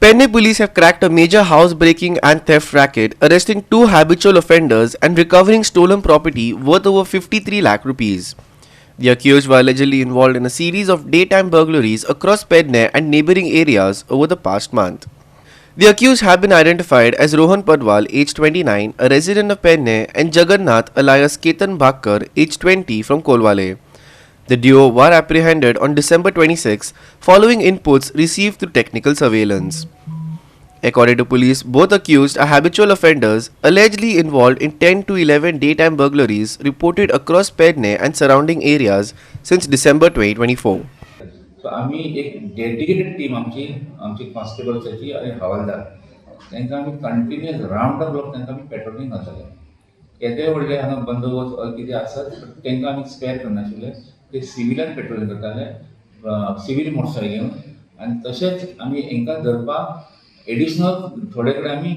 Penne police have cracked a major house-breaking and theft racket, arresting two habitual offenders and recovering stolen property worth over 53 lakh rupees. The accused were allegedly involved in a series of daytime burglaries across Penne and neighboring areas over the past month. The accused have been identified as Rohan Padwal, aged 29, a resident of Penne, and Jagannath alias Ketan Bhakkar, aged 20, from Kolwale. The duo were apprehended on December 26 following inputs received through technical surveillance. According to police, both accused are habitual offenders allegedly involved in 10 to 11 daytime burglaries reported across Penne and surrounding areas since December 2024. So आम्ही एक dedicated team आमची कॉन्स्टेबल्साची आणि हवालदार तांकां आमी continuous round the clock तांकां आमी patrolling घालताले. केदेय व्हडले हांगा बंदोबस्त कितें आसत तांकां आमी स्पेर करनाशिल्ले. ते सिव्हिलान पेट्रोलिंग करताले, सिव्हिल मोटरसायकल घेवन. आनी तशेंच आमी हांकां धरपाक एडिशनल थोडे कडेन आमी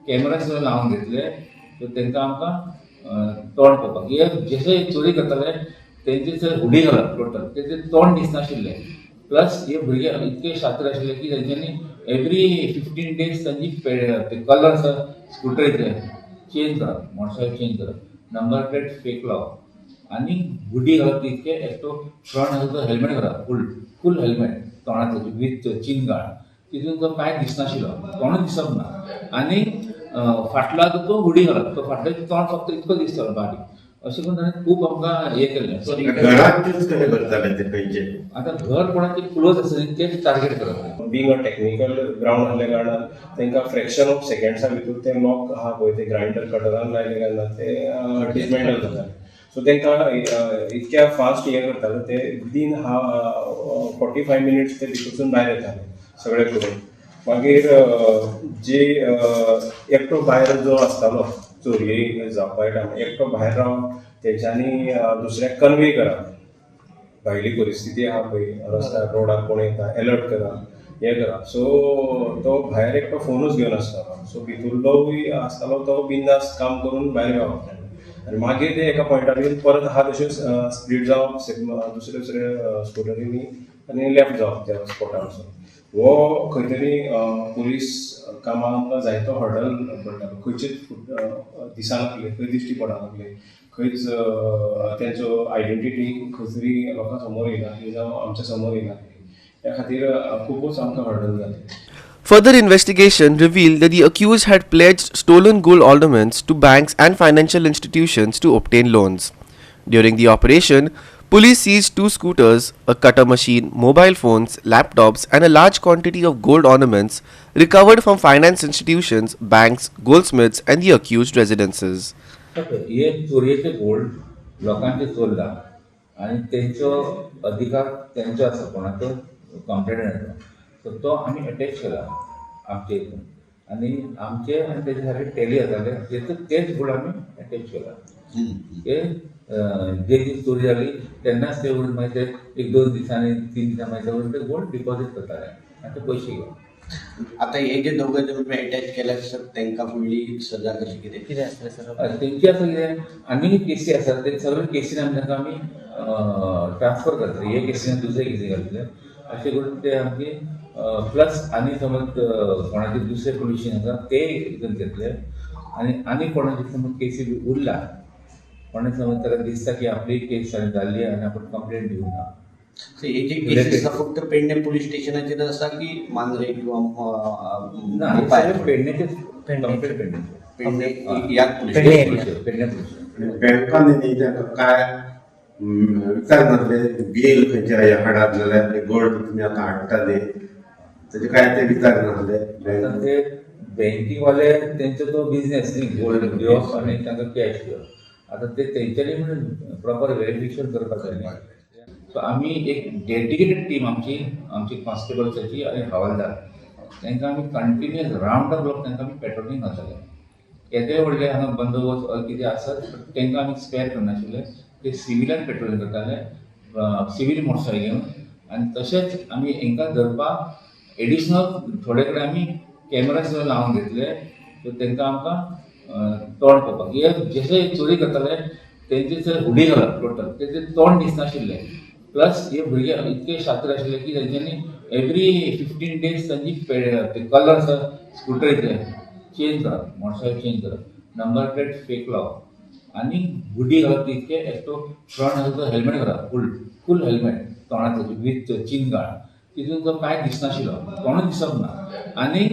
कॅमेरा सुद्दां लावन घेतले. सो तांकां आमकां तोंड पळोवपाक जशे चोरी करताले तेंचे हुडी घालप टोटल तेचे तोंड दिसनाशिल्ले. प्लस हे भुरगे इतके शात्र आशिल्ले की तेंच्यांनी एवरी 15 days तांची कलर स्कुटरीचे चेंज करप, मोटरसायकल चेंज करप, नंबर प्लेट फेक लावप आनी हुडी घालप. तितके एकटो फ्रंट तो हेल्मेट घालप, फूल हेल्मेट तोंडाचो विथ चीन गार्ड. तितून तो कांय दिसनाशिल्लो, तोंड दिसप ना. आनी फाटला तो हुडी घालप, तो फाटल्याचो तोंड फक्त इतको दिसतालो बारीक. अशें करून ताणें खूब आमकां हें केल्लें. आतां घर कोणाचें क्लोज आसा तेच टार्गेट करप. बींग अ टेक्निकल ग्राउंड आसल्या कारणान तांकां फ्रॅक्शन ऑफ सेकंड्सा भितर ते लॉक आहा पळय ते ग्राइंडर कटरान लायले कांय ना ते डिसमेंटल जाताले. सो तांकां इतक्या फास्ट हें करताले ते विदीन 45 minutes ते भितरसून भायर येताले सगळे करून. मागीर जे एकटो भायर जो आसतालो चोरी जावपा टायमार एकटो भायर रावन तेंच्यांनी दुसऱ्याक कन्वे करप. भायली परिस्थिती आहा पळय रस्त्यार रोडार कोण येता अलर्ट करप, हें करप. सो तो भायर एकटो फोनूच घेवन आसतालो. सो भितुरलोय आसतालो तो बिंदास काम करून भायर गावप. आनी मागीर ते एका पॉयंटार परत आहा तशें स्प्लीट जावप दुसरे स्कुटरींनी आनी लेफ्ट जावप त्या स्पॉटार वचून. हो खंय तरी पुलीस कामाक आमकां जायतो हर्डल पडटालो. खंयचेच दिसनासले, खंय दिश्टी पडनासले, खंयच तेंचो आयडेंटिटी खंय तरी लोकां समोर येयनासली जावं आमच्या समोर येयनासली. त्या खातीर खुबूच आमकां हर्डल जालें. Further investigation revealed that the accused had pledged stolen gold ornaments to banks and financial institutions to obtain loans. During the operation, police seized 2 scooters, a cutter machine, mobile phones, laptops, and a large quantity of gold ornaments recovered from finance institutions, banks, goldsmiths, and the accused residences. हे चोरयेचे gold लोकांचे चोरला आनी तेंचो अधिकार तेंचो आसा कोणाचो कंप्लेंटाचो. So तो आमी अटॅच केला आमचे हितून आनी आमचे आनी तेजे सारके टॅली जाताले तेच गोल्ड आमी अटॅच केला. ते जे दीस चोरी जाली तेन्नाच ते उरून मागीर ते 1-2 दिसांनी 3 दिसां मागीर ते गोल्ड डिपॉझीट करताले आनी ते पयशे घेवन. आता हे जे दोघे तुम्ही अटॅच केल्या सर तांकां फुडली सजा कशी कितें आसता सर तेंची आसा कितें आनी केसी आसात ते सगळे केसीन आमी ट्रान्सफर करतले. हे केसीन दुसरे केसी घालतले अशें करून ते आमचे प्लस आनी समज कोणाचे दुसरे पोलिशन आसा ते हितून घेतले आनी कोणाची समज केसी उरला कोणाक समज ताका दिसता की आपली केस जाल्ली आनी आपण कंप्लेंट दिवं ना. हे जे केसीस फक्त पेडणे पोलीस स्टेशनाचेर आसा की मांद्रे किंवा पेडणेचेच बँकांनी काय विचारनासले बिल खंयच्या हाडात जाल्यार गोल्ड तुमी आतां हाडटाले तेजे काय ते विचारनासले. ते बँकीवाले तेंचो तो बिझनेस न्ही गोल्ड घेवप आनी तांकां कॅश घेवप. आतां ते तेंच्यांनी म्हणून प्रॉपर व्हेरिफिकेशन करपाक जाय न्ही. सो आमी एक डेडिकेटेड टीम आमची कॉन्स्टेबल्साची आणि हवालदार तांकां आमी कंटिन्युअस रावंड द क्लॉक तांकां आमी पेट्रोलिंग घालताले. केदेय व्हडले हांगा बंदोबस्त कितें आसत तांकां आमी स्पेर करनाशिल्ले. ते सिव्हिलान पेट्रोलिंग करताले, सिव्हिल मोटरसायकल घेवन. आनी तशेंच आमी हांकां धरपाक एडिशनल थोडे कडेन आमी कॅमेरा सुद्दां लावन घेतले. सो तांकां आमकां तोंड पळोवपाक जशे चोरी करताले तेंचे हुडी घालप टोटल तेचे तोंड दिसनाशिल्ले. प्लस हे भुरगे इतके शात्र आशिल्ले की तेंच्यांनी एव्हरी 15 days त्यांची ते कलर आसा स्कुटरीचे चेंज करप, मोटरसायकल चेंज करप, नंबर प्लेट फेक लावप आनी हुडी घालप तितके एकटो फ्रंट आसा तो हेल्मेट घालप, फूल हेल्मेट तोंडाचो विथ चिन गार्ड, तितून तो कांय दिसनाशिल्लो, तोंड दिसप ना आनी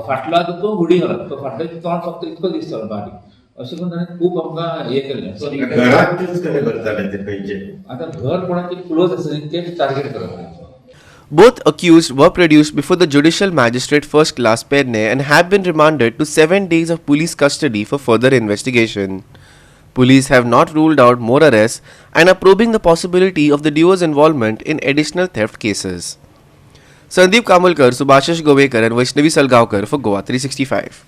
फाटलो तो हुडी घालप, तो फाटलो तोंड फक्त इतको दिसतालो बारीक, अशें करून ताणें खूब आमकां हें केलें. सो घरात यूज कशें करताले ते खंयचे आतां घर कोणाचें क्लोज आसा न्ही तेच टार्गेट करप. Both accused were produced before the Judicial Magistrate First Class Perne and have been remanded to 7 days of police custody for further investigation. Police have not ruled out more arrests and are probing the possibility of the duo's involvement in additional theft cases. Sandeep Kamalkar, Subhashish Govekar and Vaishnavi Salgaonkar for Goa 365.